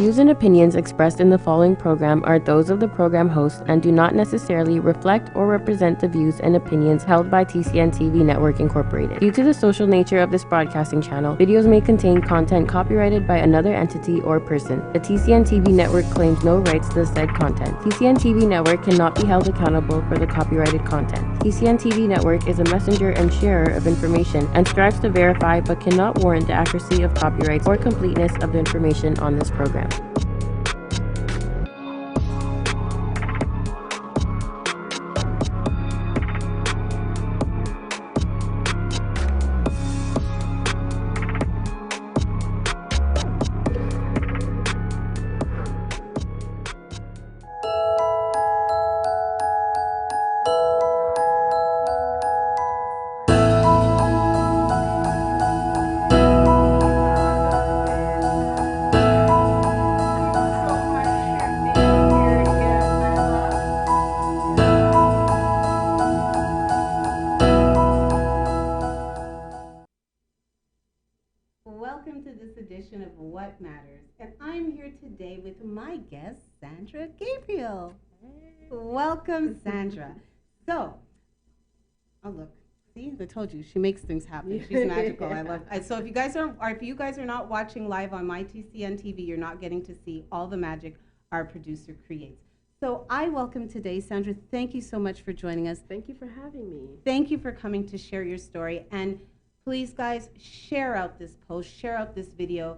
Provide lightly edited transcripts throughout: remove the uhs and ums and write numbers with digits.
views and opinions expressed in the following program are those of the program host and do not necessarily reflect or represent the views and opinions held by TCN TV Network Incorporated. Due to the social nature of this broadcasting channel, videos may contain content copyrighted by another entity or person. The TCN TV Network claims no rights to the said content. TCN TV Network cannot be held accountable for the copyrighted content. TCN TV Network is a messenger and sharer of information and strives to verify but cannot warrant the accuracy of copyrights or completeness of the information on this program. Welcome to this edition of What Matters, and I'm here today with my guest, Sandra Gabriel. Hey. Welcome, Sandra. So, oh look, see, I told you, she makes things happen. She's magical. I love it. So if you guys are not watching live on my TCN TV, you're not getting to see all the magic our producer creates. So I welcome today, Sandra. Thank you so much for joining us. Thank you for having me. Thank you for coming to share your story. And please, guys, share out this post, share out this video.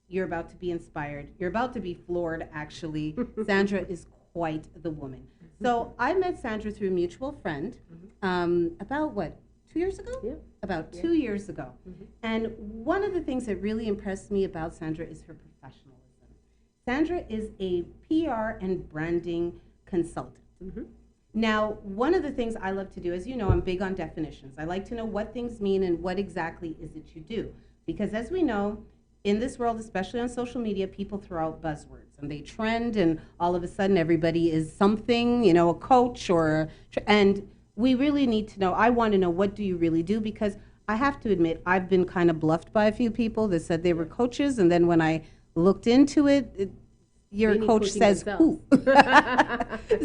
You're about to be inspired. You're about to be floored, actually. Sandra is quite the woman. So I met Sandra through a mutual friend about, what, 2 years ago? Yeah. About 2 years ago. And one of the things that really impressed me about Sandra is her professionalism. Sandra is a PR and branding consultant. Now, one of the things I love to do, as you know, I'm big on definitions. I like to know what things mean and what exactly is it you do. Because as we know, in this world, especially on social media, people throw out buzzwords and they trend, and all of a sudden everybody is something, you know, a coach and we really need to know, I want to know, what do you really do? Because I have to admit, I've been kind of bluffed by a few people that said they were coaches, and then when I looked into it, your coach says who.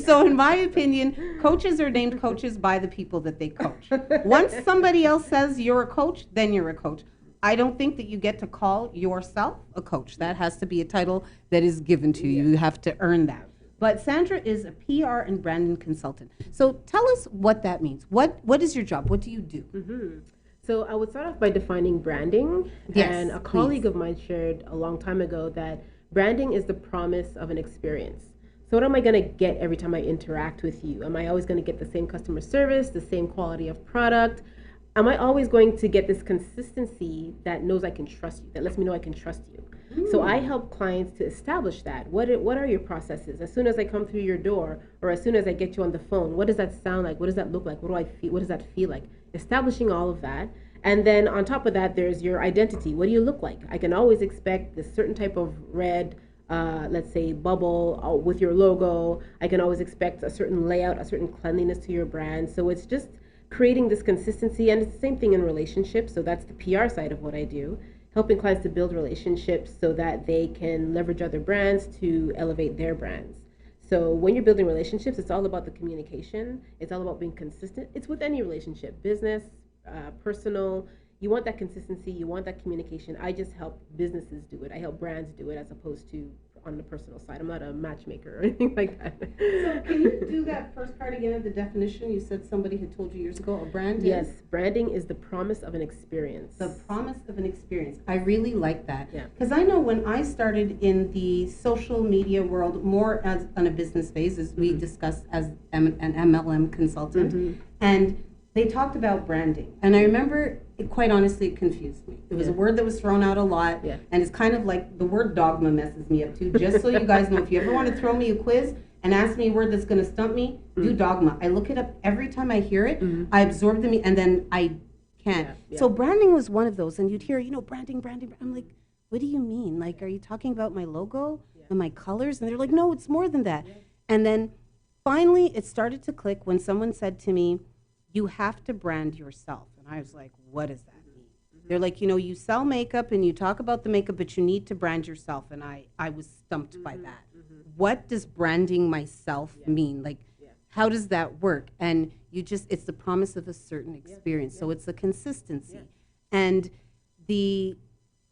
So in my opinion, coaches are named coaches by the people that they coach. Once somebody else says you're a coach, then you're a coach. I don't think that you get to call yourself a coach. That has to be a title that is given to you. You have to earn that. But Sandra is a PR and branding consultant. So tell us what that means. What is your job? What do you do? So I would start off by defining branding. Yes, and a colleague of mine shared a long time ago that branding is the promise of an experience. So what am I going to get every time I interact with you? Am I always going to get the same customer service, the same quality of product? Am I always going to get this consistency that knows I can trust you, that lets me know I can trust you? So I help clients to establish that. What are your processes? As soon as I come through your door, or as soon as I get you on the phone, what does that sound like? What does that look like? What do I feel? What does that feel like? Establishing all of that. And then on top of that, there's your identity. What do you look like? I can always expect this certain type of red, let's say, bubble with your logo. I can always expect a certain layout, a certain cleanliness to your brand. So it's just creating this consistency. And it's the same thing in relationships. So that's the PR side of what I do, helping clients to build relationships so that they can leverage other brands to elevate their brands. So when you're building relationships, it's all about the communication. It's all about being consistent. It's with any relationship, business, personal. You want that consistency, you want that communication. I just help businesses do it. I help brands do it, as opposed to on the personal side. I'm not a matchmaker or anything like that. So can you do that first part again of the definition? You said somebody had told you years ago, a brand Yes, branding is the promise of an experience. The promise of an experience. I really like that. Yeah. Because I know when I started in the social media world, more as on a business phase, as we discussed as an MLM consultant, and they talked about branding. And I remember, quite honestly, it confused me. It was a word that was thrown out a lot, and it's kind of like the word dogma messes me up too. Just so you guys know, if you ever want to throw me a quiz and ask me a word that's going to stump me, do dogma. I look it up every time I hear it, I absorb them, and then I can't. So branding was one of those, and you'd hear, branding. I'm like, what do you mean? Like, are you talking about my logo and my colors? And they're like, no, it's more than that. And then finally, it started to click when someone said to me, you have to brand yourself. And I was like, what does that mean? They're like, you know, you sell makeup and you talk about the makeup, but you need to brand yourself. And I was stumped by that. What does branding myself mean? Like, how does that work? And you just, it's the promise of a certain experience. So it's a consistency. And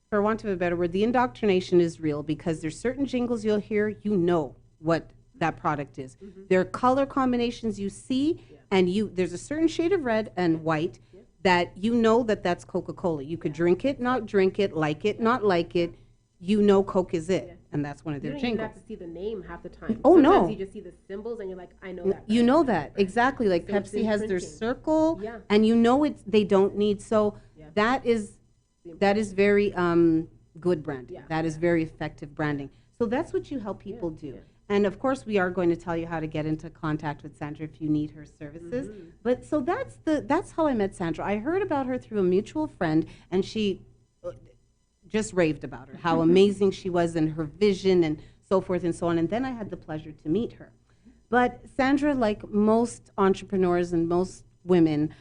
for want of a better word, the indoctrination is real because there's certain jingles you'll hear, you know what that product is. There are color combinations you see, and there's a certain shade of red and white that you know that that's Coca-Cola. You could drink it, not drink it, not like it. You know Coke is it, and that's one of their You don't jingles. even have to see the name half the time. Oh, Sometimes no. you just see the symbols and you're like, I know that. You know that, exactly. Like So it's Pepsi has their imprinting. circle, Yeah. and you know they don't need, so that is very good branding. Yeah. That is very effective branding. So that's what you help people do. And of course, we are going to tell you how to get into contact with Sandra if you need her services. But so that's how I met Sandra. I heard about her through a mutual friend, and she just raved about her, how amazing she was and her vision and so forth and so on. And then I had the pleasure to meet her. But Sandra, like most entrepreneurs and most women,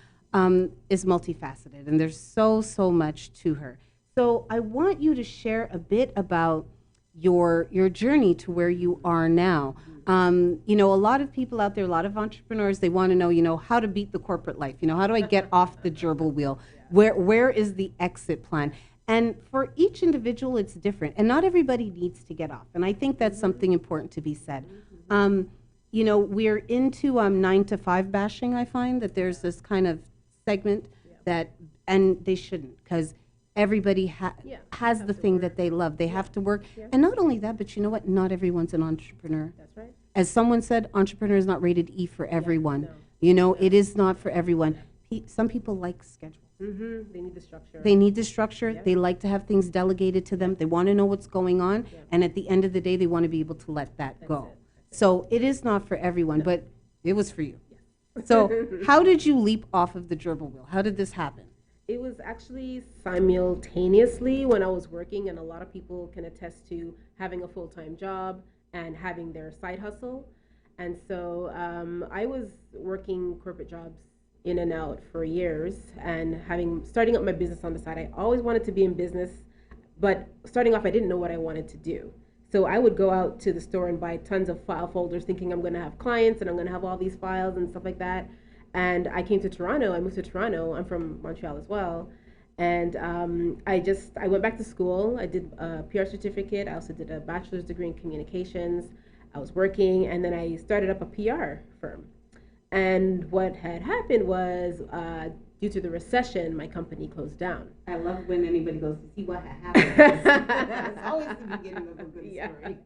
is multifaceted, and there's so much to her. So I want you to share a bit about your journey to where you are now. You know, a lot of people out there, a lot of entrepreneurs, they want to know, you know, how to beat the corporate life. You know, how do I get off the gerbil wheel? Where is the exit plan? And for each individual, it's different, and not everybody needs to get off. And I think that's something important to be said. You know, we're into 9 to 5 bashing. I find that there's this kind of segment that, and they shouldn't, because everybody has the thing that they love. They have to work. And not only that, but you know what? Not everyone's an entrepreneur. That's right. As someone said, entrepreneur is not rated E for everyone. You know, it is not for everyone. Some people like schedules. They need the structure. They need the structure. They like to have things delegated to them. They want to know what's going on. And at the end of the day, they want to be able to let that go. So it is not for everyone, but it was for you. So how did you leap off of the gerbil wheel? How did this happen? It was actually simultaneously when I was working, and a lot of people can attest to having a full-time job and having their side hustle. And so I was working corporate jobs in and out for years, and starting up my business on the side. I always wanted to be in business, but starting off, I didn't know what I wanted to do. So I would go out to the store and buy tons of file folders thinking I'm going to have clients and I'm going to have all these files and stuff like that. And I came to Toronto. I moved to Toronto. I'm from Montreal as well. And I went back to school. I did a PR certificate. I also did a bachelor's degree in communications. I was working, and then I started up a PR firm. And what had happened was, due to the recession, my company closed down. I love when anybody goes to see what happened. It's always the beginning of a good story.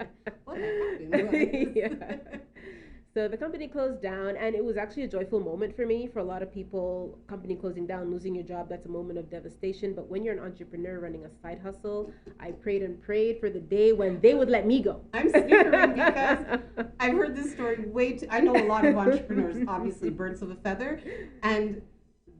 What happened? So the company closed down, and it was actually a joyful moment for me. For a lot of people, company closing down, losing your job, that's a moment of devastation. But when you're an entrepreneur running a side hustle, I prayed and prayed for the day when they would let me go. I'm snickering because I've heard this story I know a lot of entrepreneurs, obviously birds of a feather, and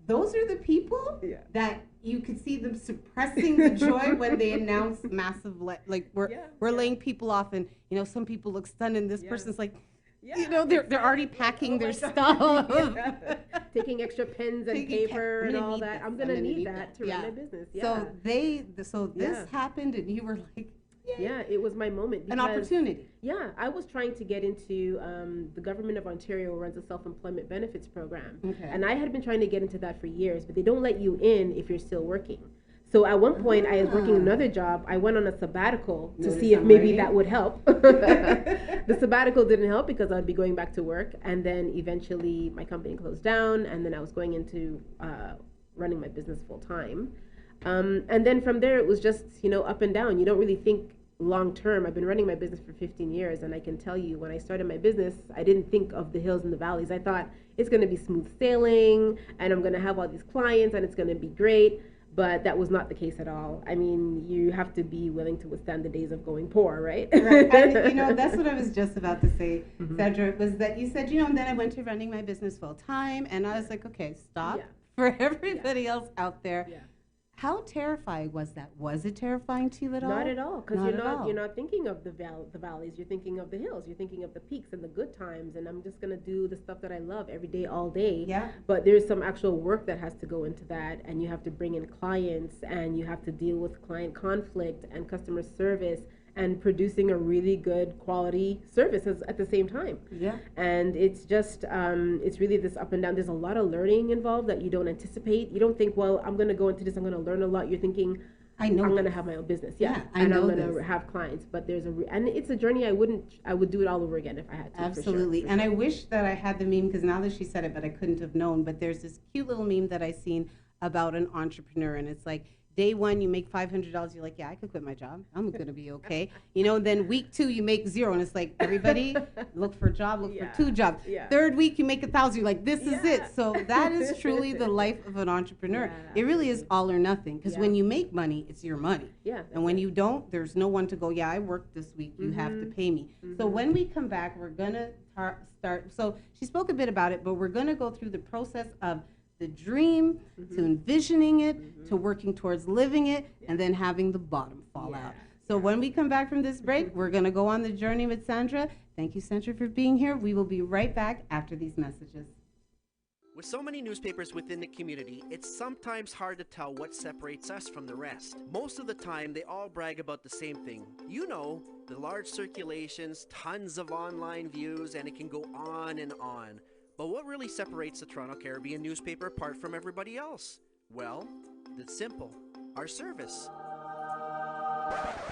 those are the people that you could see them suppressing the joy when they announce massive, we're laying people off, and you know, some people look stunned, and this person's like, you know, they're already packing their stuff. Taking extra pens and paper and all that. I'm going to need that to run my business. So this happened, and you were like, yeah, it was my moment. An opportunity. Yeah, I was trying to get into, the government of Ontario runs a self-employment benefits program. Okay. And I had been trying to get into that for years, but they don't let you in if you're still working. So at one point, I was working another job. I went on a sabbatical to see if maybe that would help. The sabbatical didn't help because I'd be going back to work. And then eventually my company closed down, and then I was going into running my business full time. And then from there, it was just, you know, up and down. You don't really think long term. I've been running my business for 15 years, and I can tell you, when I started my business, I didn't think of the hills and the valleys. I thought it's going to be smooth sailing, and I'm going to have all these clients, and it's going to be great. But that was not the case at all. I mean, you have to be willing to withstand the days of going poor, right? Right. And, you know, that's what I was just about to say, Sandra, was that you said, you know, and then I went to running my business full time, and I was like, okay, stop. For everybody else out there, How terrifying was that? Was it terrifying to you at all? Not at all, because Not at all. you're not thinking of the valleys. You're thinking of the hills. You're thinking of the peaks and the good times. And I'm just gonna do the stuff that I love every day, all day. Yeah. But there's some actual work that has to go into that, and you have to bring in clients, and you have to deal with client conflict and customer service, and producing a really good quality service at the same time. Yeah. And it's just it's really this up and down. There's a lot of learning involved that you don't anticipate. You don't think, well, I'm going to go into this, I'm going to learn a lot. You're thinking, I'm going to have my own business. Yeah, I'm going to have clients. But there's and it's a journey. I would do it all over again if I had to. Absolutely. For and sure. I wish that I had the meme, because now that she said it, but I couldn't have known. But there's this cute little meme that I seen about an entrepreneur, and it's like, day one, you make $500. You're like, yeah, I could quit my job. I'm going to be okay. Then week 2, you make 0. And it's like, everybody, look for a job, look for 2 jobs. Yeah. Third week, you make 1,000. You're like, this is it. So that is truly the life of an entrepreneur. Yeah, it really is all or nothing. Because when you make money, it's your money. Yeah. And when you don't, there's no one to go, yeah, I worked this week. You have to pay me. So when we come back, we're going to start. So she spoke a bit about it, but we're going to go through the process of the dream, to envisioning it, to working towards living it, and then having the bottom fall out. So when we come back from this break, we're going to go on the journey with Sandra. Thank you, Sandra, for being here. We will be right back after these messages. With so many newspapers within the community, it's sometimes hard to tell what separates us from the rest. Most of the time, they all brag about the same thing. The large circulations, tons of online views, and it can go on and on. But what really separates the Toronto Caribbean newspaper apart from everybody else? Well, it's simple. Our service.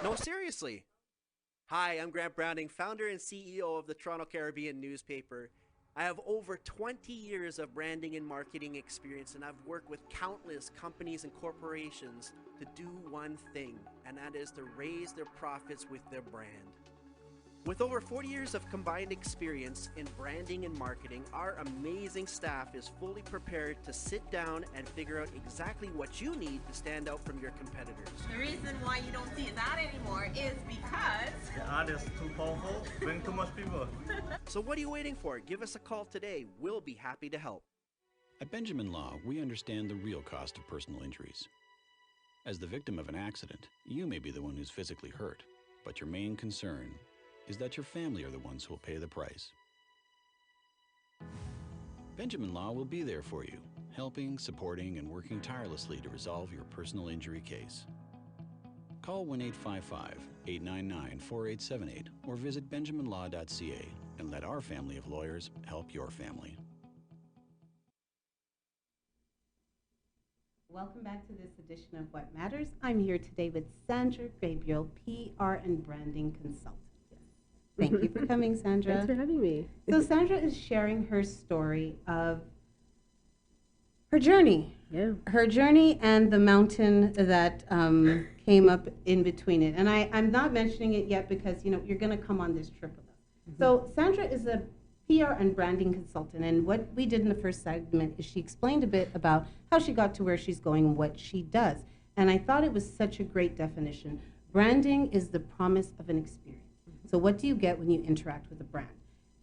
No, seriously. Hi, I'm Grant Browning, founder and CEO of the Toronto Caribbean newspaper. I have over 20 years of branding and marketing experience, and I've worked with countless companies and corporations to do one thing, and that is to raise their profits with their brand. With over 40 years of combined experience in branding and marketing, our amazing staff is fully prepared to sit down and figure out exactly what you need to stand out from your competitors. The reason why you don't see that anymore is because the ad is too powerful, bring too much people. So what are you waiting for? Give us a call today. We'll be happy to help. At Benjamin Law, we understand the real cost of personal injuries. As the victim of an accident, you may be the one who's physically hurt, but your main concern is that your family are the ones who will pay the price. Benjamin Law will be there for you, helping, supporting, and working tirelessly to resolve your personal injury case. Call 1-855-899-4878 or visit benjaminlaw.ca and let our family of lawyers help your family. Welcome back to this edition of What Matters. I'm here today with Sandra Gabriel, PR and branding consultant. Thank you for coming, Sandra. Thanks for having me. So Sandra is sharing her story of her journey. Yeah. Her journey and the mountain that came up in between it. And I'm not mentioning it yet because, you're going to come on this trip with us. So Sandra is a PR and branding consultant. And what we did in the first segment is she explained a bit about how she got to where she's going and what she does. And I thought it was such a great definition. Branding is the promise of an experience. So what do you get when you interact with a brand?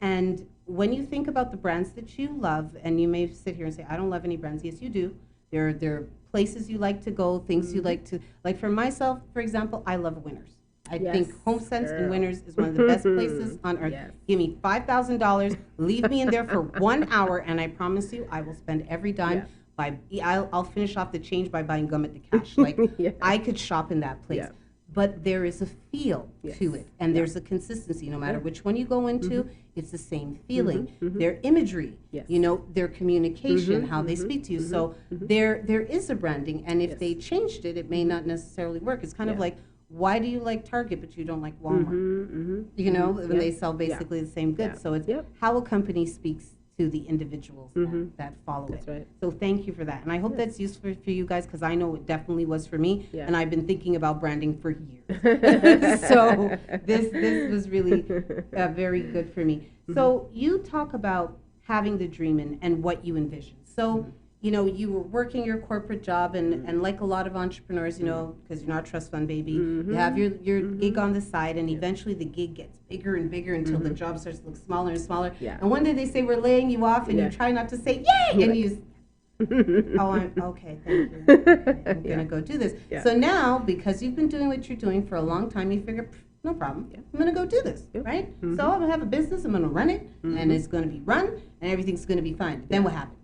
And when you think about the brands that you love, and you may sit here and say, I don't love any brands. Yes, you do. There are places you like to go, things you like to, like for myself, for example, I love Winners. I think HomeSense and Winners is one of the best places on earth. Yes. Give me $5,000, leave me in there for 1 hour, and I promise you, I will spend every dime. I'll finish off the change by buying gum at the cash. Like I could shop in that place. Yeah. But there is a feel to it, and there's a consistency. No matter which one you go into, it's the same feeling. Their imagery, their communication, how they speak to you. So there is a branding, and if they changed it, it may not necessarily work. It's kind of like, why do you like Target but you don't like Walmart? When they sell basically the same goods. So it's how a company speaks to the individuals that follow it. Right. So thank you for that. And I hope that's useful for you guys, because I know it definitely was for me. And I've been thinking about branding for years. So this was really very good for me. So you talk about having the dream and what you envision. So you were working your corporate job, and like a lot of entrepreneurs, because you're not a trust fund baby, you have your gig on the side, and eventually the gig gets bigger and bigger until the job starts to look smaller and smaller. And one day they say, we're laying you off, and you try not to say, yay! And Oh, okay, thank you. Okay, I'm gonna go do this. Yeah. So now, because you've been doing what you're doing for a long time, you figure, no problem. Yeah. I'm gonna go do this, Yep. right? So I'm gonna have a business. I'm gonna run it, and it's gonna be run, and everything's gonna be fine. Then what happened?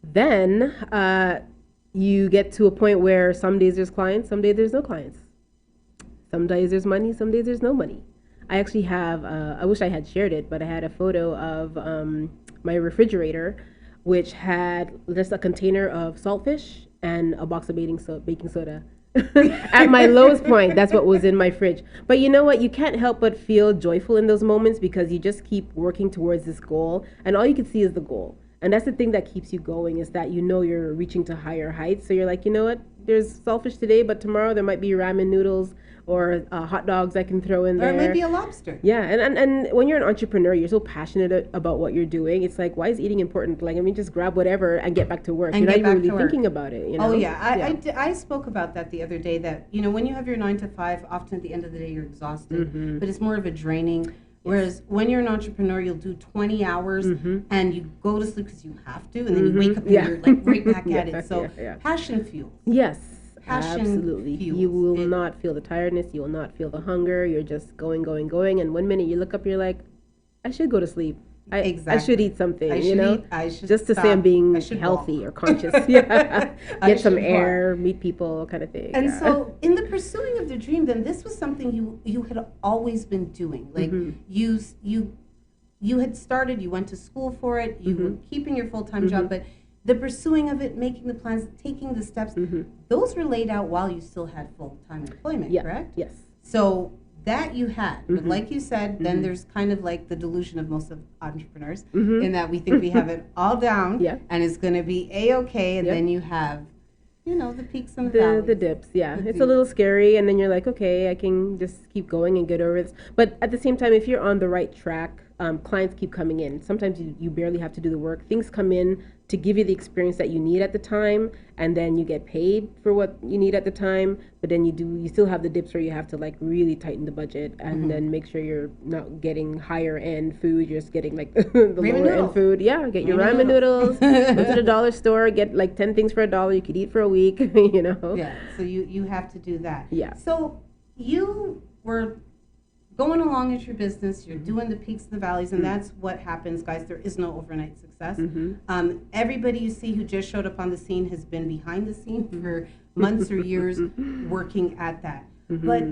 Then you get to a point where some days there's clients, some days there's no clients. Some days there's money, some days there's no money. I actually have, I wish I had shared it, but I had a photo of my refrigerator, which had just a container of saltfish and a box of baking soda. At my lowest point, that's what was in my fridge. But you know what? You can't help but feel joyful in those moments because you just keep working towards this goal, and all you can see is the goal. And that's the thing that keeps you going, is that you know you're reaching to higher heights. So you're like, you know what? There's saltfish today, but tomorrow there might be ramen noodles or hot dogs I can throw in there. Or maybe a lobster. Yeah, and when you're an entrepreneur, you're so passionate about what you're doing. It's like, why is eating important? Like, I mean, just grab whatever and get back to work. And you're not get even back really to work. thinking about it. You know? Oh yeah, I spoke about that the other day. That when you have your 9 to 5, often at the end of the day you're exhausted, but it's more of a draining. Whereas when you're an entrepreneur, you'll do 20 hours and you go to sleep because you have to, and then you wake up and you're like right back at it. So passion fuel. Yes. Passion Absolutely. fuels You will it. not feel the tiredness. You will not feel the hunger. You're just going. And 1 minute you look up, you're like, I should go to sleep. I should eat something, I should just to stop. say I'm being I should healthy walk. or conscious. Yeah. I Get some should air, meet people, kind of thing. And yeah. so, in the pursuing of the dream, then this was something you had always been doing. Like you had started, you went to school for it, you were keeping your full-time job, but the pursuing of it, making the plans, taking the steps, those were laid out while you still had full-time employment, Yeah. correct? Yes. So that you had, but like you said, then there's kind of like the delusion of most of entrepreneurs in that we think we have it all down Yeah. and it's going to be A-okay, and Yep. then you have, the peaks and the valleys. The dips, yeah. The It's a dips. little scary, and then you're like, okay, I can just keep going and get over this. But at the same time, if you're on the right track, clients keep coming in. Sometimes you barely have to do the work. Things come in to give you the experience that you need at the time, and then you get paid for what you need at the time. But then you still have the dips where you have to like really tighten the budget and then make sure you're not getting higher end food. You're just getting like the Ramen lower end noodles. food. Yeah, get your Ramen ramen noodles. Go to the dollar store, get like 10 things for $1. You could eat for a week. Yeah, so you have to do that. Yeah. So you were going along at your business, you're doing the peaks and the valleys, and that's what happens, guys. There is no overnight success. Everybody you see who just showed up on the scene has been behind the scene for months or years working at that. But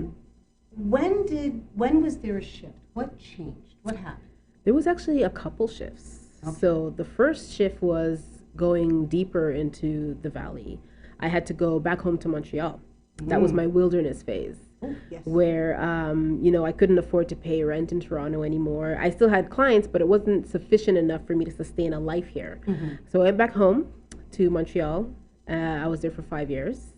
when was there a shift? What changed? What happened? There was actually a couple shifts. So the first shift was going deeper into the valley. I had to go back home to Montreal. That was my wilderness phase. Oh, yes. Where I couldn't afford to pay rent in Toronto anymore. I still had clients, but it wasn't sufficient enough for me to sustain a life here. So I went back home to Montreal. I was there for 5 years.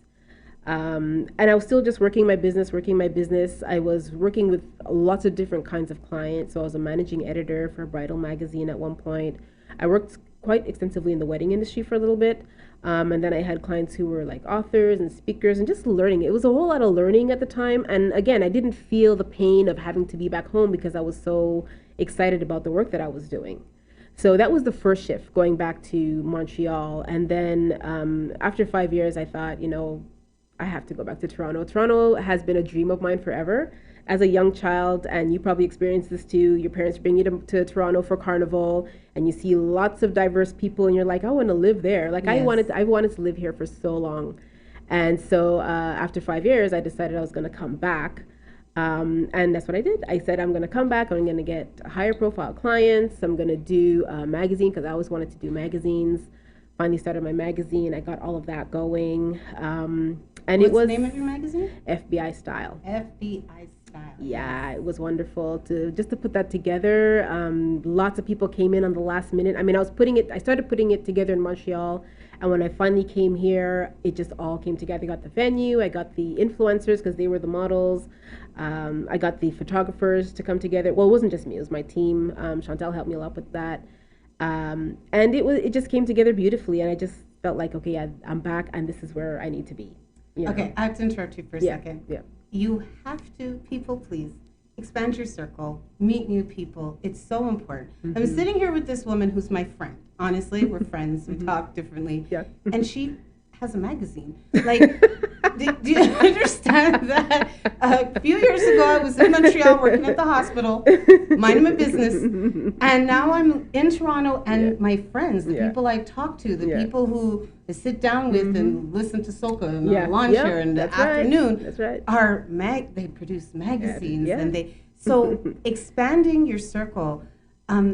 And I was still just working my business. I was working with lots of different kinds of clients. So I was a managing editor for a bridal magazine at one point. I worked quite extensively in the wedding industry for a little bit. And then I had clients who were like authors and speakers and just learning. It was a whole lot of learning at the time. And again, I didn't feel the pain of having to be back home because I was so excited about the work that I was doing. So that was the first shift, going back to Montreal. And then after 5 years, I thought, I have to go back to Toronto. Toronto has been a dream of mine forever. As a young child, and you probably experienced this too, your parents bring you to Toronto for Carnival, and you see lots of diverse people, and you're like, I want to live there. Like Yes. I wanted to live here for so long. And so after 5 years, I decided I was going to come back. And that's what I did. I said, I'm going to come back. I'm going to get higher profile clients. I'm going to do a magazine because I always wanted to do magazines. Finally started my magazine. I got all of that going. And What's it was the name of your magazine? FBI Style. FBI Style. Yeah, it was wonderful to put that together. Lots of people came in on the last minute. I mean, I started putting it together in Montreal, and when I finally came here, it just all came together. I got the venue, I got the influencers because they were the models. I got the photographers to come together. Well, it wasn't just me; it was my team. Chantel helped me a lot with that, and it just came together beautifully. And I just felt like, okay, I'm back, and this is where I need to be. Okay, I have to interrupt you for a second. Yeah. You have to, people, please. expand your circle, meet new people. It's so important. I'm sitting here with this woman who's my friend. Honestly, we're friends. We talk differently. Yeah. And she has a magazine. Like, do you understand that? A few years ago, I was in Montreal working at the hospital, minding my business. And now I'm in Toronto, and my friends, the people I talk to, the people who I sit down with and listen to soca and lunch here in the afternoon, That's right. are they produce magazines and so expanding your circle,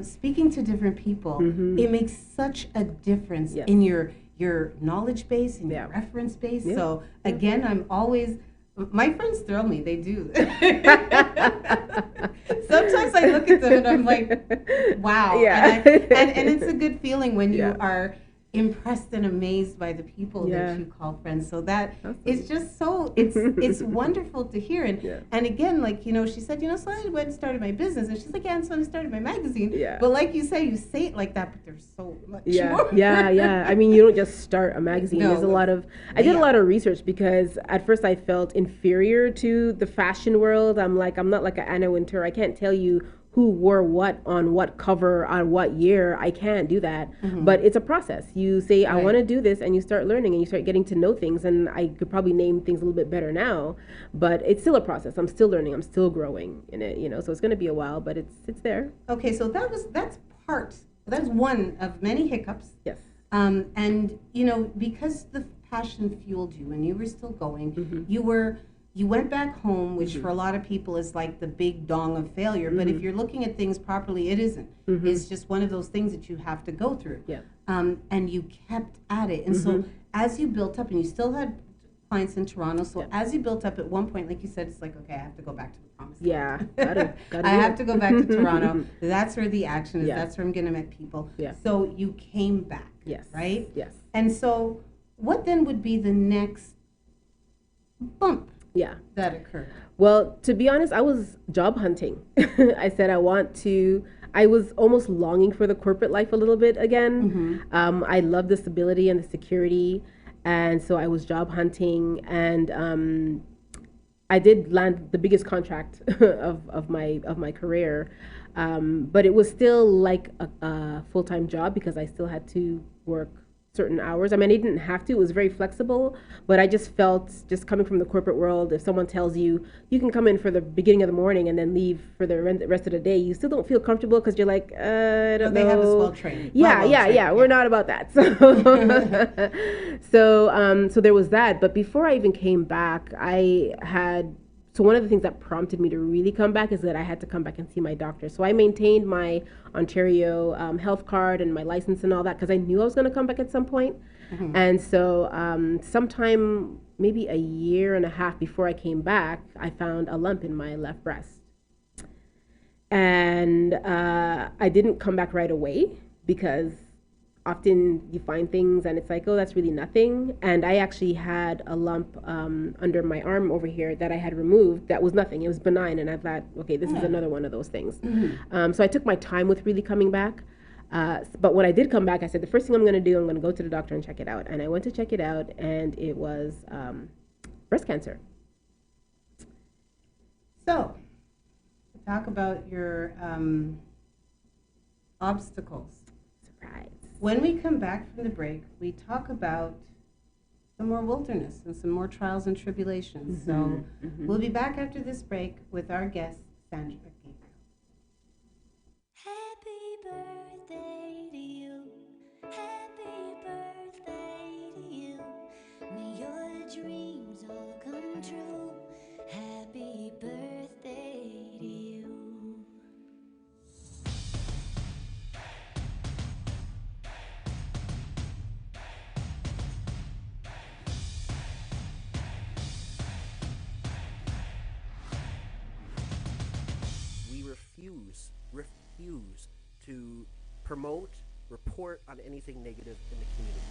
speaking to different people, it makes such a difference in your knowledge base and your reference base. So again, I'm always, my friends thrill me, they do. Sometimes I look at them and I'm like, wow. And it's a good feeling when you are impressed and amazed by the people that you call friends. So that it's just so it's wonderful to hear. And again, like, you know, she said, you know, so I went and started my business, and she's like, and so I started my magazine. But like you say it like that, but there's so much more. I mean, you don't just start a magazine. No, There's a lot of I did a lot of research, because at first I felt inferior to the fashion world. I'm not like an Anna Wintour. I can't tell you who wore what on what cover on what year. I can't do that. But it's a process. You say, I want to do this, and you start learning, and you start getting to know things. And I could probably name things a little bit better now, but it's still a process. I'm still learning. I'm still growing in it, you know, so it's going to be a while, but it's there. Okay, so that's one of many hiccups. Yes. And, you know, because the passion fueled you and you were still going, you went back home, which for a lot of people is like the big dong of failure. But if you're looking at things properly, it isn't. It's just one of those things that you have to go through. Yeah. And you kept at it. And so as you built up, and you still had clients in Toronto, so as you built up, at one point, like you said, it's like, okay, I have to go back to the promised land. Gotta I have to go back to Toronto. That's where the action is. That's where I'm going to meet people. So you came back. Yes. Right? Yes. And so what then would be the next bump that occurred? Well, to be honest, I was job hunting. I said I was almost longing for the corporate life a little bit again. I love the stability and the security, and so I was job hunting, and I did land the biggest contract of my career, but it was still like a full-time job, because I still had to work certain hours. I mean, I didn't have to. It was very flexible, but I just felt, just coming from the corporate world, if someone tells you you can come in for the beginning of the morning and then leave for the rest of the day, you still don't feel comfortable, because you're like, I don't know. They have us well trained. We're not about that. So there was that. But before I even came back, so one of the things that prompted me to really come back is that I had to come back and see my doctor. So I maintained my Ontario health card and my license and all that, because I knew I was going to come back at some point. And so sometime, maybe a year and a half before I came back, I found a lump in my left breast. And I didn't come back right away, because often you find things and it's like, oh, that's really nothing. And I actually had a lump under my arm over here that I had removed that was nothing. It was benign. And I thought, okay, this is another one of those things. So I took my time with really coming back. But when I did come back, I said, the first thing I'm going to do, I'm going to go to the doctor and check it out. And I went to check it out, and it was breast cancer. So, talk about your obstacles. Surprise. When we come back from the break, we talk about some more wilderness and some more trials and tribulations. So we'll be back after this break with our guest, Sandra Gabriel. Happy birthday to you. Happy birthday to you. May your dreams all come true. Happy birthday to you. refuse to promote, report on anything negative in the community.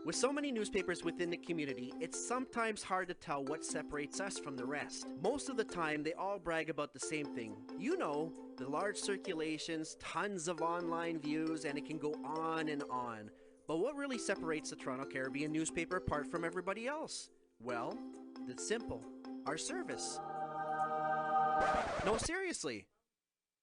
With so many newspapers within the community, it's sometimes hard to tell what separates us from the rest. Most of the time, they all brag about the same thing. You know, the large circulations, tons of online views, and it can go on and on. But what really separates the Toronto Caribbean newspaper apart from everybody else? Well, it's simple. Our service. No, seriously.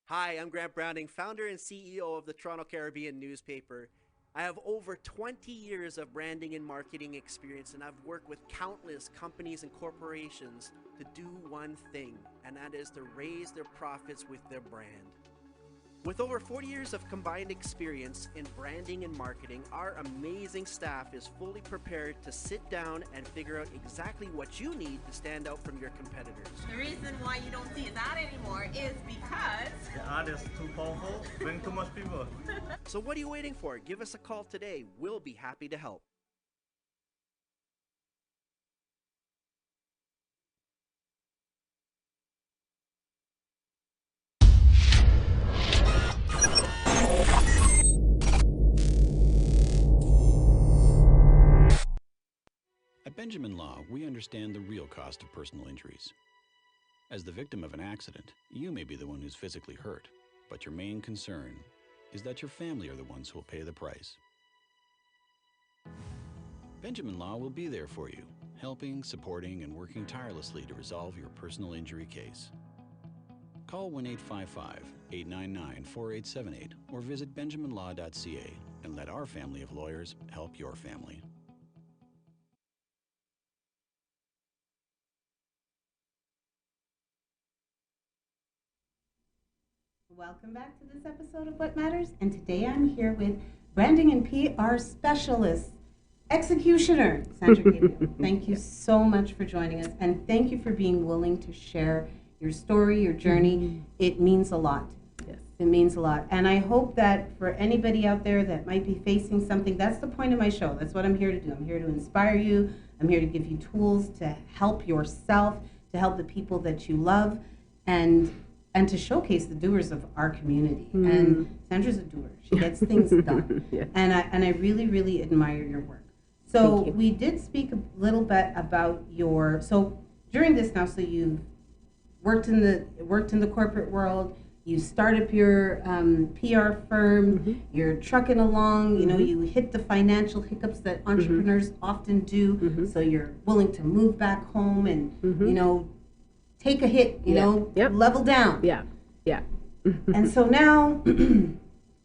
Hi, I'm Grant Browning, founder and CEO of the Toronto Caribbean newspaper. I have over 20 years of branding and marketing experience, and I've worked with countless companies and corporations to do one thing, and that is to raise their profits with their brand. With over 40 years of combined experience in branding and marketing, our amazing staff is fully prepared to sit down and figure out exactly what you need to stand out from your competitors. The reason why you don't see that anymore is because The ad is too powerful, bring too much people. So what are you waiting for? Give us a call today. We'll be happy to help. At Benjamin Law, we understand the real cost of personal injuries. As the victim of an accident, you may be the one who's physically hurt, but your main concern is that your family are the ones who will pay the price. Benjamin Law will be there for you, helping, supporting, and working tirelessly to resolve your personal injury case. Call 1-855-899-4878 or visit benjaminlaw.ca and let our family of lawyers help your family. Welcome back to this episode of What Matters, and today I'm here with branding and PR specialist, executioner, Sandra Gabriel. Thank you so much for joining us, and thank you for being willing to share your story, your journey. It means a lot. Yes. It means a lot, and I hope that for anybody out there that might be facing something, that's the point of my show. That's what I'm here to do. I'm here to inspire you. I'm here to give you tools to help yourself, to help the people that you love, and to showcase the doers of our community. And Sandra's a doer. She gets things done. Yeah. And I really, really admire your work. So Thank you. we did speak a little bit about so during this now, so you've worked in the corporate world, you start up your PR firm, you're trucking along, you know, you hit the financial hiccups that entrepreneurs often do, so you're willing to move back home and, you know, take a hit, you know, level down. Yeah. And so now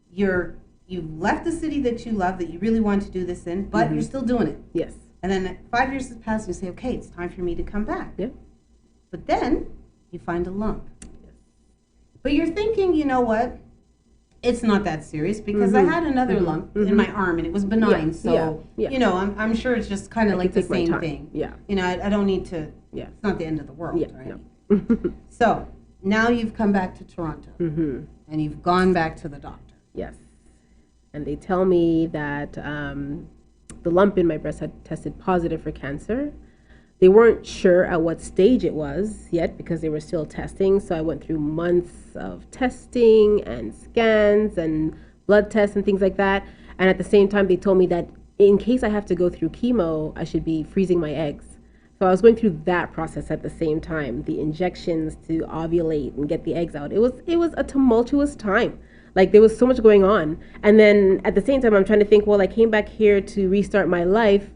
you've left the city that you love, that you really want to do this in, but you're still doing it. Yes. And then 5 years has passed, and you say, okay, it's time for me to come back. Yeah. But then you find a lump. But you're thinking, you know what? It's not that serious because I had another lump in my arm and it was benign. So, you know, I'm sure it's just kind of like the same thing. Yeah. You know, I don't need to, it's not the end of the world, right? So now you've come back to Toronto and you've gone back to the doctor. Yes. And they tell me that the lump in my breast had tested positive for cancer. They weren't sure at what stage it was yet because they were still testing. So I went through months of testing and scans and blood tests and things like that. And at the same time, they told me that in case I have to go through chemo, I should be freezing my eggs. So I was going through that process at the same time, the injections to ovulate and get the eggs out. It was a tumultuous time. Like there was so much going on. And then at the same time, I'm trying to think, well, I came back here to restart my life,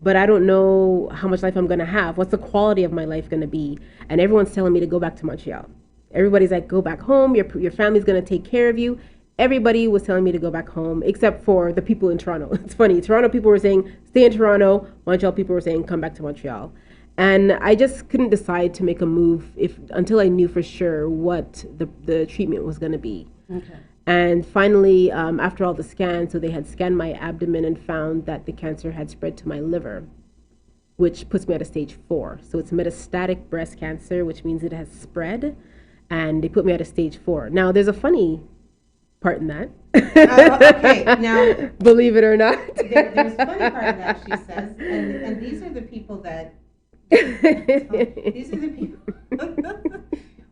but I don't know how much life I'm going to have. What's the quality of my life going to be? And everyone's telling me to go back to Montreal. Everybody's like, go back home. Your family's going to take care of you. Everybody was telling me to go back home, except for the people in Toronto. It's funny. Toronto people were saying, stay in Toronto. Montreal people were saying, come back to Montreal. And I just couldn't decide to make a move until I knew for sure what the treatment was going to be. Okay. And finally, after all the scans, so they had scanned my abdomen and found that the cancer had spread to my liver, which puts me at a stage 4. So it's metastatic breast cancer, which means it has spread, and they put me at a stage 4. Now, there's a funny part in that. Okay, now believe it or not. there's a funny part of that, she says, and these are the people that. These are the people.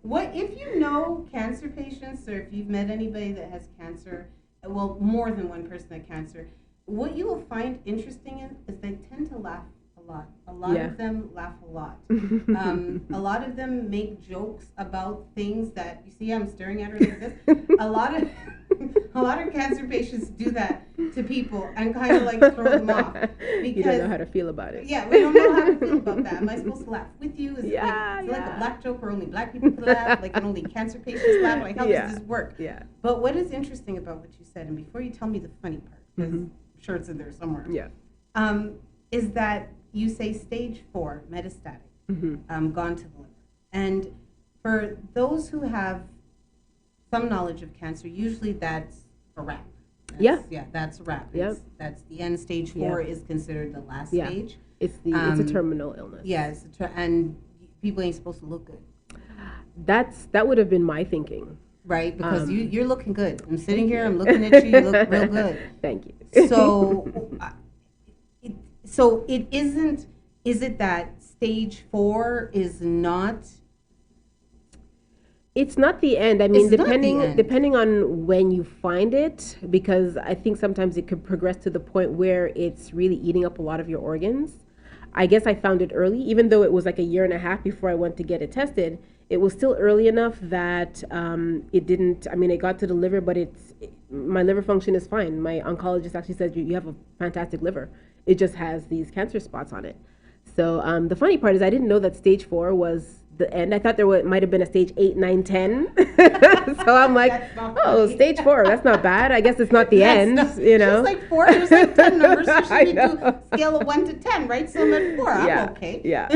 What if you know cancer patients, or if you've met anybody that has cancer? Well, more than one person that has cancer. what you will find interesting is they tend to laugh a lot. A lot of them laugh a lot. A lot of them make jokes about things that you see. I'm staring at her like this. A lot of cancer patients do that to people and kind of like throw them off because you don't know how to feel about it. Yeah, we don't know how to feel about that. Am I supposed to laugh with you? Is it like a black joke where only black people can laugh? Like, and only cancer patients laugh? Like, how does this work? Yeah. But what is interesting about what you said, and before you tell me the funny part, because I'm sure it's in there somewhere, is that you say stage 4, metastatic, gone to the liver. And for those who have some knowledge of cancer, usually that's a wrap. That's a wrap. That's the end. Stage 4 is considered the last stage. It's a terminal illness. Yeah, and people ain't supposed to look good. That would have been my thinking. Right, because you're looking good. I'm sitting here, I'm looking at you, you look real good. Thank you. So it isn't, is it that stage 4 is not? It's not the end. I mean, depending on when you find it, because I think sometimes it could progress to the point where it's really eating up a lot of your organs. I guess I found it early, even though it was like a year and a half before I went to get it tested. It was still early enough that it didn't, I mean, it got to the liver, but my liver function is fine. My oncologist actually said, you have a fantastic liver. It just has these cancer spots on it. So the funny part is I didn't know that stage 4 was the end. I thought there might have been a stage 8, 9, 10. So I'm like, stage 4, that's not bad. I guess it's not the end, you know. Just like 4, there's like 10 numbers. So should we do scale of 1 to 10, right? So I'm at 4, I'm okay. Yeah.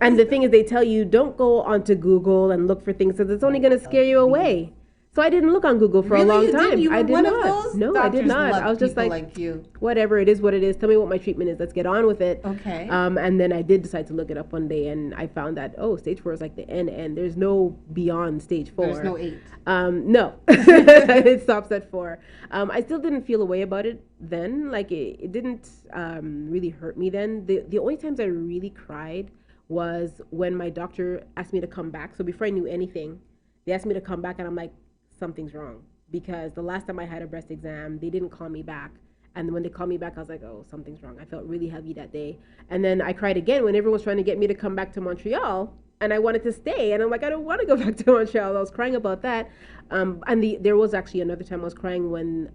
And the thing is, they tell you don't go onto Google and look for things because it's only going to scare you away. So I didn't look on Google for a long time. You were I did one not. Of those? No, Doctors I did not. I was just like you. Whatever it is, what it is. Tell me what my treatment is. Let's get on with it. Okay. And then I did decide to look it up one day, and I found that stage 4 is like the end. There's no beyond stage 4. There's no 8. No, it stops at 4. I still didn't feel a way about it then. Like it didn't really hurt me then. The only times I really cried was when my doctor asked me to come back. So before I knew anything, they asked me to come back, and I'm like, something's wrong, because the last time I had a breast exam, they didn't call me back. And when they called me back, I was like, something's wrong. I felt really heavy that day. And then I cried again when everyone was trying to get me to come back to Montreal, and I wanted to stay. And I'm like, I don't want to go back to Montreal. I was crying about that. And there was actually another time I was crying when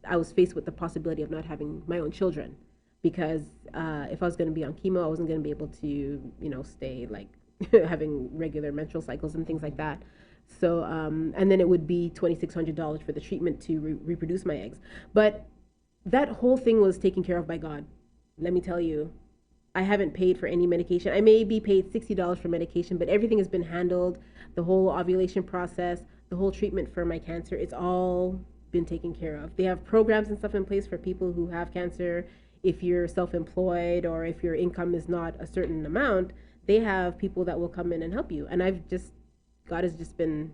I was faced with the possibility of not having my own children, because if I was going to be on chemo, I wasn't going to be able to, stay like having regular menstrual cycles and things like that. So, and then it would be $2,600 for the treatment to reproduce my eggs. But that whole thing was taken care of by God. Let me tell you, I haven't paid for any medication. I may be paid $60 for medication, but everything has been handled. The whole ovulation process, the whole treatment for my cancer, it's all been taken care of. They have programs and stuff in place for people who have cancer. If you're self-employed or if your income is not a certain amount, they have people that will come in and help you. And God has just been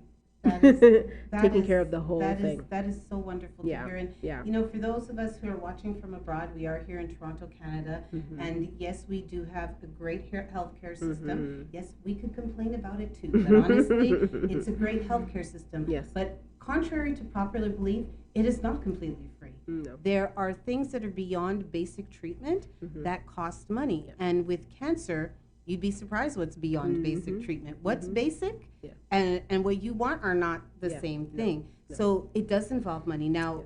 taking care of the whole thing. That is so wonderful to hear. And for those of us who are watching from abroad, we are here in Toronto, Canada, and yes, we do have a great healthcare system. Yes, we could complain about it too, but honestly, it's a great healthcare system. Yes. But contrary to popular belief, it is not completely free. No. There are things that are beyond basic treatment that cost money, and with cancer, you'd be surprised what's beyond basic treatment. What's basic and what you want are not the same thing. No. So it does involve money. Now,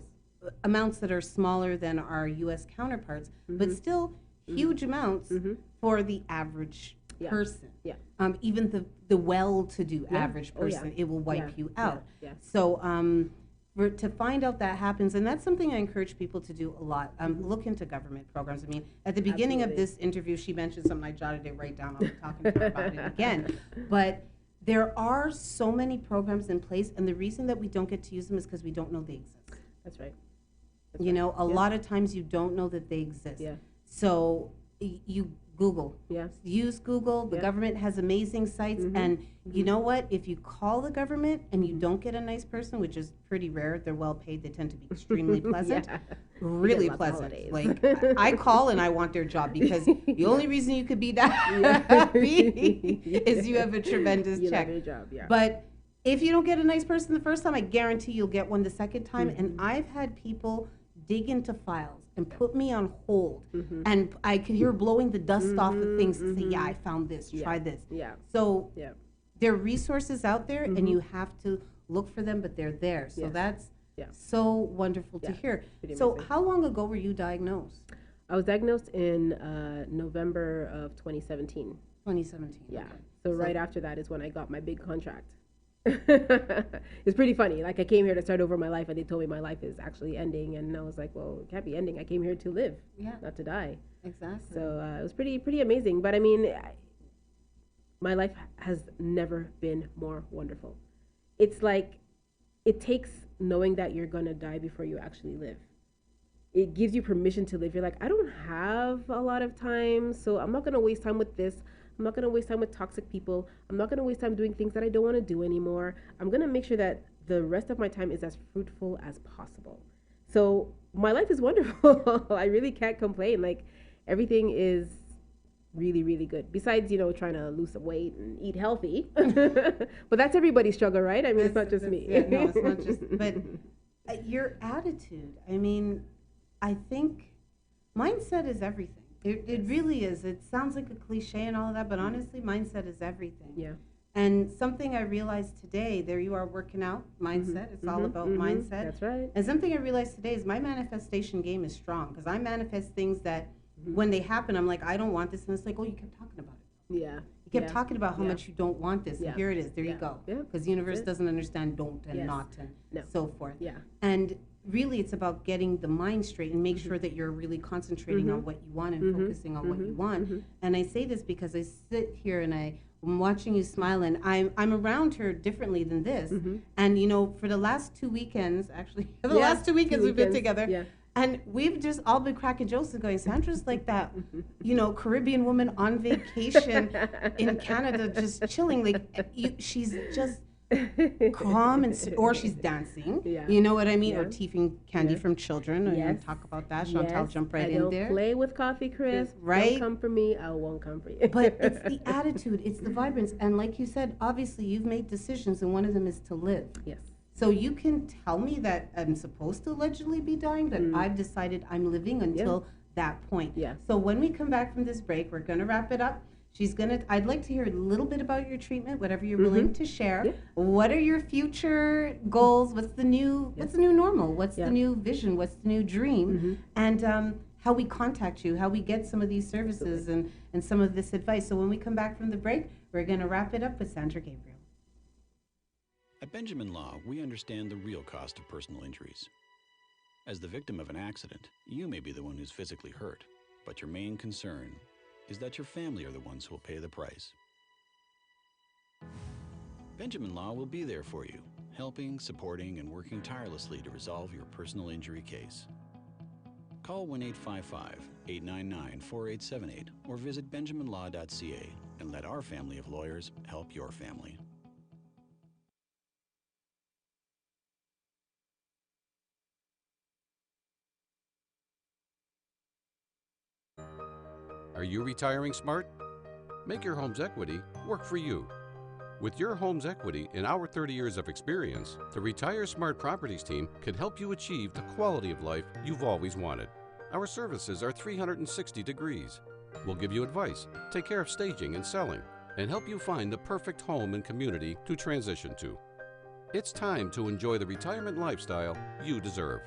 amounts that are smaller than our U.S. counterparts, but still huge amounts for the average person. Yeah. Even the well-to-do average person, it will wipe you out. So to find out that happens, and that's something I encourage people to do a lot. Look into government programs. I mean, at the beginning of this interview, she mentioned something. I jotted it right down. I'll be talking to her about it again. But there are so many programs in place, and the reason that we don't get to use them is because we don't know they exist. That's right. A lot of times you don't know that they exist. Yeah. So you Google. Yeah. Use Google. The government has amazing sites. And you know what? If you call the government and you don't get a nice person, which is pretty rare, they're well paid, they tend to be extremely pleasant. Really pleasant. Like I call and I want their job, because the only reason you could be that happy is you have a tremendous check. Love your job, But if you don't get a nice person the first time, I guarantee you'll get one the second time. And I've had people dig into files and put me on hold, and I could hear blowing the dust off of things to say, yeah, I found this, try this. Yeah. So Yeah. there are resources out there, and you have to look for them, but they're there. So Yes. that's Yeah. so wonderful to Yeah, hear. pretty So amazing. how long ago were you diagnosed? I was diagnosed in November of 2017. 2017. Yeah. Okay. So right after that is when I got my big contract. It's pretty funny. Like I came here to start over my life, and they told me my life is actually ending, and I was like, well, it can't be ending. I came here to live, Yeah. not to die. Exactly. So it was pretty amazing. But I mean, my life has never been more wonderful. It's like it takes knowing that you're gonna die before you actually live. It gives you permission to live. You're like, I don't have a lot of time, so I'm not gonna waste time with this. I'm not gonna waste time with toxic people. I'm not gonna waste time doing things that I don't want to do anymore. I'm gonna make sure that the rest of my time is as fruitful as possible. So my life is wonderful. I really can't complain. Like everything is really good. Besides, trying to lose some weight and eat healthy. But that's everybody's struggle, right? I mean, it's not just me. Yeah, no, it's not just. But your attitude. I mean, I think mindset is everything. It really is. It sounds like a cliche and all of that, but honestly, mindset is everything. Yeah. And something I realized today, there you are working out, mindset. It's all about mindset. That's right. And something I realized today is my manifestation game is strong, because I manifest things that when they happen, I'm like, I don't want this. And it's like, oh, you kept talking about it. Yeah. You kept talking about how much you don't want this. Yeah. And here it is. There you Yeah. go. Yeah. Because the universe That's it. doesn't understand don't and Yes. not and No. so forth. Yeah. And really, it's about getting the mind straight and make sure that you're really concentrating on what you want and focusing on what you want. And I say this because I sit here and I'm watching you smile, and I'm around her differently than this. And for the last 2 weekends, actually, the Yeah, last 2 weekends we've been weekends, together. yeah. And we've just all been cracking jokes and going, Sandra's like that, Caribbean woman on vacation in Canada, just chilling. Like, she's just calm or she's dancing. Yeah. You know what I mean? Or Yeah. teething candy Yes. from children. And Yes. talk about that. Chantal, Yes, jump right I in don't there. play with coffee, Chris. Right? Don't come for me. I won't come for you. But it's the attitude, it's the vibrance. And like you said, obviously you've made decisions, and one of them is to live. Yes. So you can tell me that I'm supposed to allegedly be dying, but I've decided I'm living until that point. Yeah. So when we come back from this break, we're going to wrap it up. I'd like to hear a little bit about your treatment, whatever you're willing to share. Yeah. What are your future goals? What's the new normal? What's the new vision? What's the new dream? And how we contact you, how we get some of these services and some of this advice. So when we come back from the break, we're going to wrap it up with Sandra Gabriel. At Benjamin Law, we understand the real cost of personal injuries. As the victim of an accident, you may be the one who's physically hurt, but your main concern is that your family are the ones who will pay the price. Benjamin Law will be there for you, helping, supporting, and working tirelessly to resolve your personal injury case. Call 1-855-899-4878 or visit benjaminlaw.ca and let our family of lawyers help your family. Are you retiring smart? Make your home's equity work for you. With your home's equity and our 30 years of experience, the Retire Smart Properties team can help you achieve the quality of life you've always wanted. Our services are 360 degrees. We'll give you advice, take care of staging and selling, and help you find the perfect home and community to transition to. It's time to enjoy the retirement lifestyle you deserve.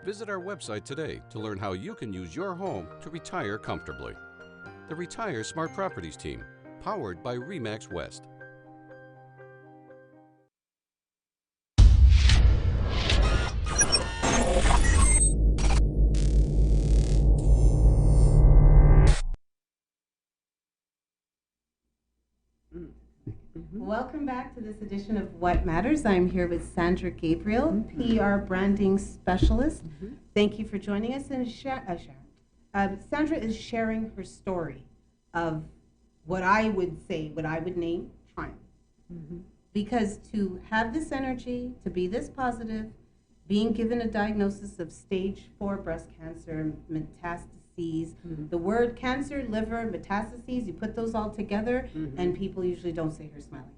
Visit our website today to learn how you can use your home to retire comfortably. The Retire Smart Properties team, powered by RE/MAX West. Welcome back to this edition of What Matters. I'm here with Sandra Gabriel, PR branding specialist. Thank you for joining us. And Sandra is sharing her story of what I would name triumph. Because to have this energy, to be this positive, being given a diagnosis of stage 4 breast cancer, metastases, the word cancer, liver, metastases, you put those all together, and people usually don't say her smiling.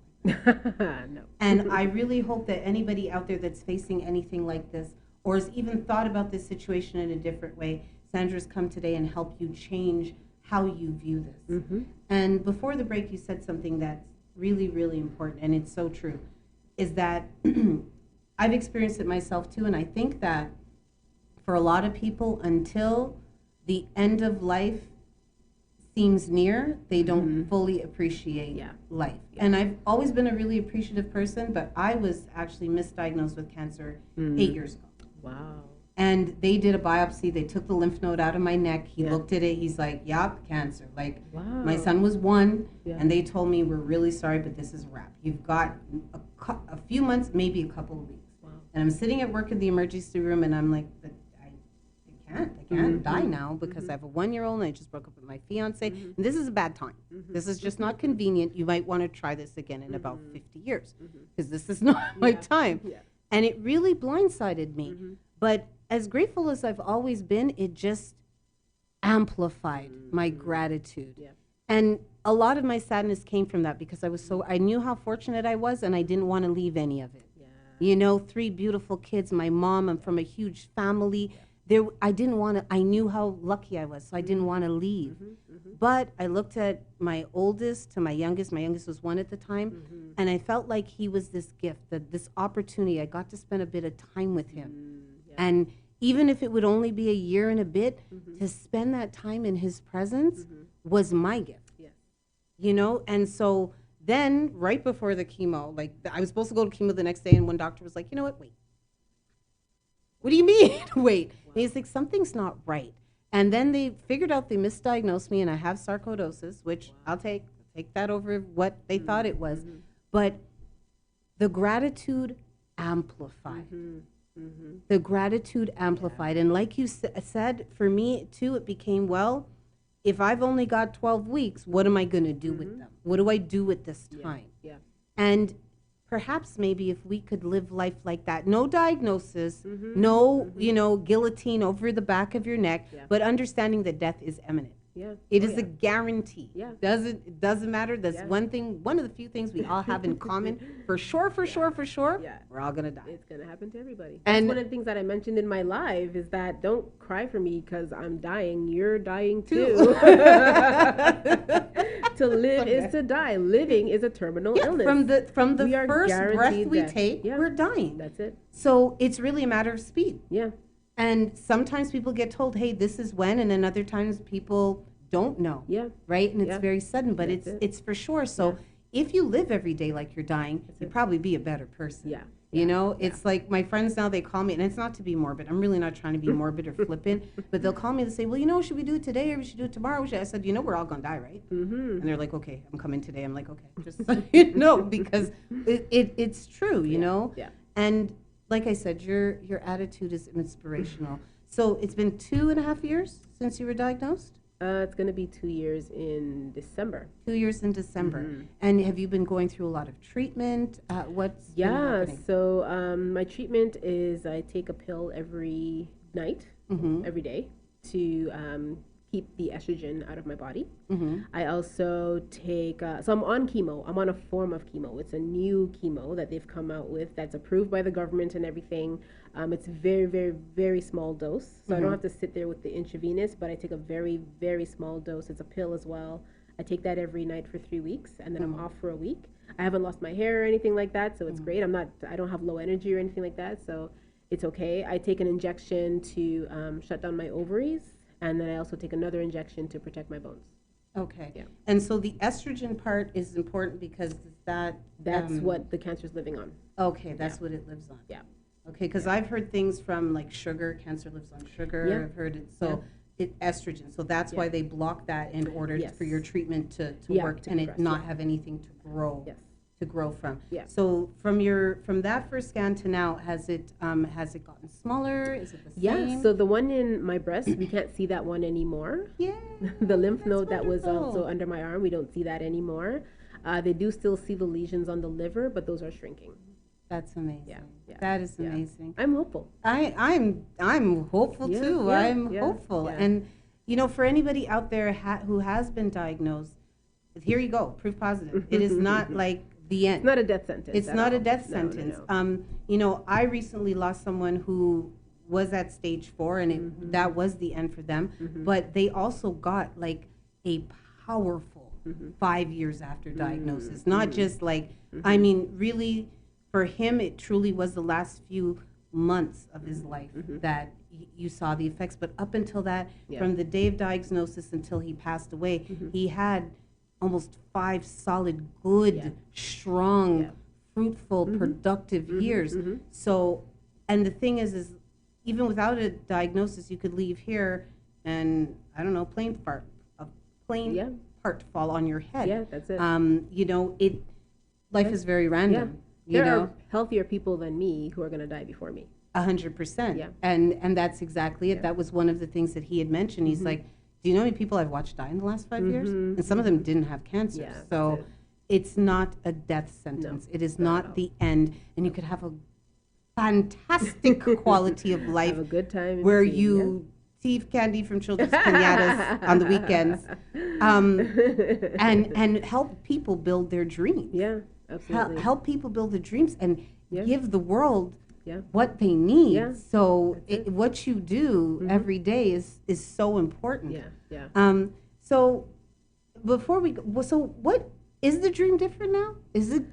No. And I really hope that anybody out there that's facing anything like this or has even thought about this situation in a different way, Sandra's come today and helped you change how you view this. And before the break, you said something that's really, really important, and it's so true, is that I've experienced it myself too, and I think that for a lot of people, until the end of life seems near, they don't fully appreciate life. And I've always been a really appreciative person, but I was actually misdiagnosed with cancer 8 years ago. Wow. And they did a biopsy. They took the lymph node out of my neck. He looked at it. He's like, "Yup, cancer." Like, my son was 1, and they told me, "We're really sorry, but this is a wrap. You've got a few months, maybe a couple of weeks." And I'm sitting at work in the emergency room, and I'm like, "But I can't die now because I have a 1-year-old, and I just broke up with my fiance, and this is a bad time. This is just not convenient. You might want to try this again in about 50 years, because this is not my time." And it really blindsided me. But as grateful as I've always been, it just amplified my gratitude. And a lot of my sadness came from that, because I knew how fortunate I was, and I didn't want to leave any of it. You know, 3 beautiful kids, my mom, I'm from a huge family. I didn't want to, I knew how lucky I was, so I didn't want to leave. But I looked at my oldest to my youngest was 1 at the time, and I felt like he was this gift, this opportunity. I got to spend a bit of time with him. And even if it would only be a year and a bit, to spend that time in his presence was my gift. You know, and so then right before the chemo, like I was supposed to go to chemo the next day, and one doctor was like, "You know what, wait. What do you mean, wait?" And he's like, "Something's not right." And then they figured out they misdiagnosed me, and I have sarcoidosis, which I'll take that over what they thought it was. But the gratitude amplified. The gratitude amplified. And like you said, for me too, it became, well, if I've only got 12 weeks, what am I going to do with them? What do I do with this time? And perhaps maybe if we could live life like that, no diagnosis, no, you know, guillotine over the back of your neck, but understanding that death is imminent. It is a guarantee. It doesn't matter. That's one of the few things we all have in common. For sure, we're all gonna die. It's gonna happen to everybody. And one of the things that I mentioned in my live is that don't cry for me because I'm dying. You're dying too. To live is to die. Living is a terminal illness. From the first breath we take, we're dying. That's it. So it's really a matter of speed. And sometimes people get told, "Hey, this is when," and then other times people don't know. Right? And it's very sudden, but it's for sure. So if you live every day like you're dying, you'd probably be a better person. You know, it's like my friends now, they call me, and it's not to be morbid. I'm really not trying to be morbid or flippant, but they'll call me and say, "Well, you know, should we do it today or we should do it tomorrow?" I said, "You know, we're all going to die, right?" And they're like, "Okay, I'm coming today." I'm like, "Okay," just so you know, because it's true, you know? And like I said, your attitude is inspirational. So it's been 2.5 years since you were diagnosed? It's going to be 2 years in December. 2 years in December. And have you been going through a lot of treatment? What's been happening? So my treatment is I take a pill every night, every day, to keep the estrogen out of my body. I also take, so I'm on chemo. I'm on a form of chemo. It's a new chemo that they've come out with that's approved by the government and everything. It's very, very, very small dose. So I don't have to sit there with the intravenous, but I take a very, very small dose. It's a pill as well. I take that every night for 3 weeks, and then I'm off for a week. I haven't lost my hair or anything like that, so it's great. I don't have low energy or anything like that, so it's okay. I take an injection to shut down my ovaries, and then I also take another injection to protect my bones. Okay. And so the estrogen part is important because that's what the cancer is living on. Okay, that's what it lives on. Okay, because I've heard things from like sugar, cancer lives on sugar. I've heard it. So estrogen. So that's why they block that in order for your treatment to work and it not have anything to grow. To grow from. So from that first scan to now, has it gotten smaller? Is it the same? So the one in my breast, we can't see that one anymore. The lymph node that was also under my arm, we don't see that anymore. They do still see the lesions on the liver, but those are shrinking. That's amazing. That is amazing. I'm hopeful. I'm hopeful too. I'm hopeful. And you know, for anybody out there who has been diagnosed, here you go, proof positive. It is not like the end. It's not a death sentence. It's not a death sentence. No. You know, I recently lost someone who was at stage 4, and that was the end for them. But they also got like a powerful 5 years after diagnosis, not just like, I mean, really, for him, it truly was the last few months of his life that you saw the effects. But up until that, from the day of diagnosis until he passed away, he had almost 5 solid, good, strong, fruitful, productive years. So, and the thing is even without a diagnosis, you could leave here and, I don't know, a plane part fall on your head. Yeah, that's it. You know, life is very random. There are healthier people than me who are going to die before me. 100%. Yeah. And that's exactly it. That was one of the things that he had mentioned. He's like, do you know how many people I've watched die in the last 5 years? And some of them didn't have cancer. Yeah, so it's not a death sentence. It is not the end. And you could have a fantastic quality of life. Have a good time. Where you thieve candy from children's pinatas on the weekends. And help people build their dreams. Yeah, absolutely. Help people build their dreams and give the world Yeah. what they need. Yeah. So what you do every day is so important. Yeah. So before we go, so what is the dream different now? Is it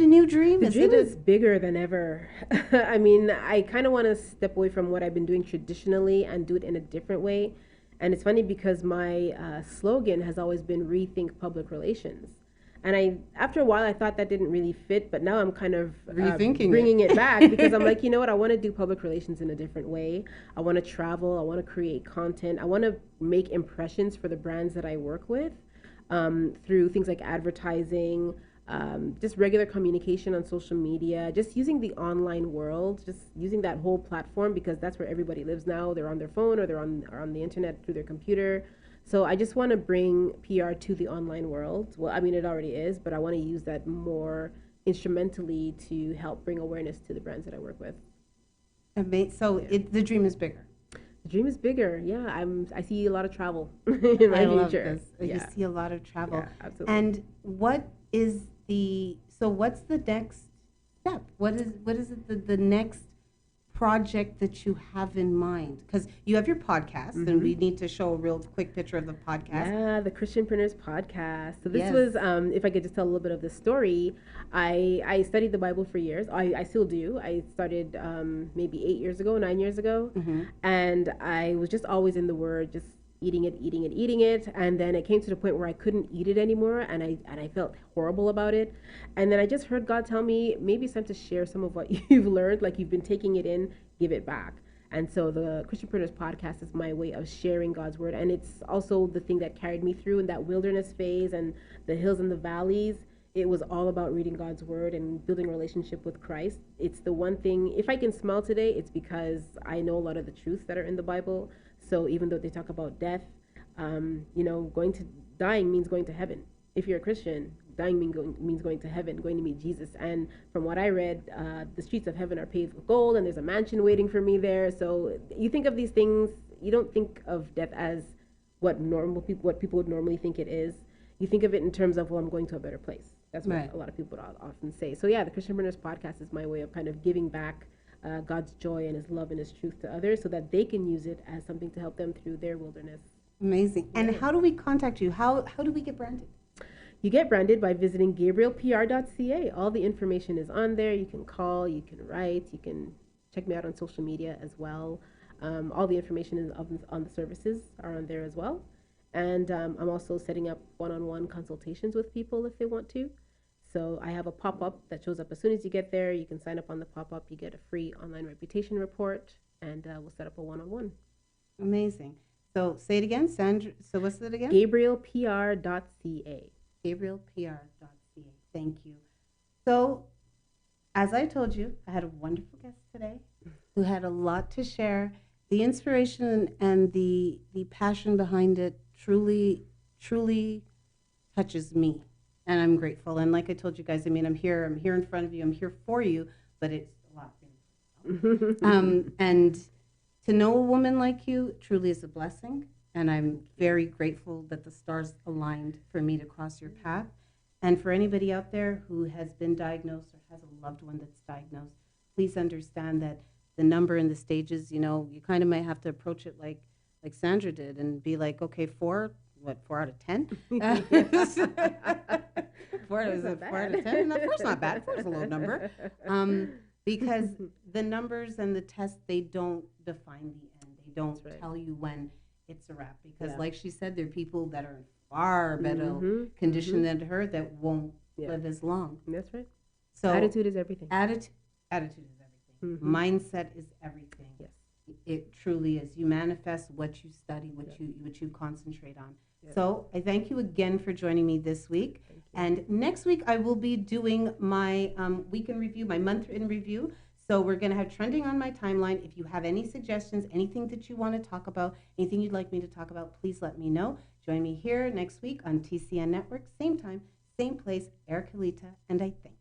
a new dream? The dream is bigger than ever. I mean, I kind of want to step away from what I've been doing traditionally and do it in a different way. And it's funny because my slogan has always been rethink public relations. And after a while, I thought that didn't really fit, but now I'm kind of bringing it back because I'm like, you know what? I want to do public relations in a different way. I want to travel. I want to create content. I want to make impressions for the brands that I work with through things like advertising, just regular communication on social media, just using the online world, just using that whole platform because that's where everybody lives now. They're on their phone or they're on the internet through their computer. So I just want to bring PR to the online world. Well, I mean, it already is, but I want to use that more instrumentally to help bring awareness to the brands that I work with. So the dream is bigger. The dream is bigger. Yeah, I see a lot of travel in my future. You see a lot of travel. Yeah, absolutely. And what's the next step? What is the next project that you have in mind? Because you have your podcast, and we need to show a real quick picture of the podcast. Yeah, the Christianpreneurs podcast. So this was, if I could just tell a little bit of the story, I studied the Bible for years. I still do. I started maybe 9 years ago, and I was just always in the Word, just eating it, and then it came to the point where I couldn't eat it anymore, and I felt horrible about it. And then I just heard God tell me, maybe it's time to share some of what you've learned, like you've been taking it in, give it back. And so the Christianpreneurs podcast is my way of sharing God's word, and it's also the thing that carried me through in that wilderness phase and the hills and the valleys. It was all about reading God's word and building a relationship with Christ. It's the one thing, if I can smile today, it's because I know a lot of the truths that are in the Bible. So even though they talk about death, dying means going to heaven. If you're a Christian, dying means going to heaven, going to meet Jesus. And from what I read, the streets of heaven are paved with gold, and there's a mansion waiting for me there. So you think of these things, you don't think of death as what people would normally think it is. You think of it in terms of, well, I'm going to a better place. That's what a lot of people would often say. So yeah, the Christianpreneurs podcast is my way of kind of giving back God's joy and his love and his truth to others so that they can use it as something to help them through their wilderness. Amazing. And how do we contact you? How do we get branded? You get branded by visiting gabrielpr.ca. All the information is on there. You can call, you can write, you can check me out on social media as well. All the information is on the services are on there as well. And I'm also setting up one-on-one consultations with people if they want to. So I have a pop-up that shows up as soon as you get there. You can sign up on the pop-up. You get a free online reputation report, and we'll set up a one-on-one. Amazing. So say it again, Sandra. So what's it again? gabrielpr.ca. gabrielpr.ca. Thank you. So as I told you, I had a wonderful guest today who had a lot to share. The inspiration and the passion behind it truly touches me. And I'm grateful. And like I told you guys, I mean, I'm here in front of you, I'm here for you, but it's a lot bigger. And to know a woman like you truly is a blessing. And I'm very grateful that the stars aligned for me to cross your path. And for anybody out there who has been diagnosed or has a loved one that's diagnosed, please understand that the number and the stages, you know, you kind of might have to approach it like Sandra did and be like, okay, 4 out of 10? Four out of 10? No, 4's not bad. 4's a low number. Because the numbers and the tests, they don't define the end. They don't tell you when it's a wrap. Because like she said, there are people that are in far better condition than her that won't live as long. That's right. So attitude is everything. Attitude is everything. Mindset is everything. Yes. It truly is. You manifest what you study, what you concentrate on. So I thank you again for joining me this week. And next week I will be doing my week in review, my month in review. So we're going to have trending on my timeline. If you have any suggestions, anything that you want to talk about, anything you'd like me to talk about, please let me know. Join me here next week on TCN Network, same time, same place. Erica Lita, and I thank you.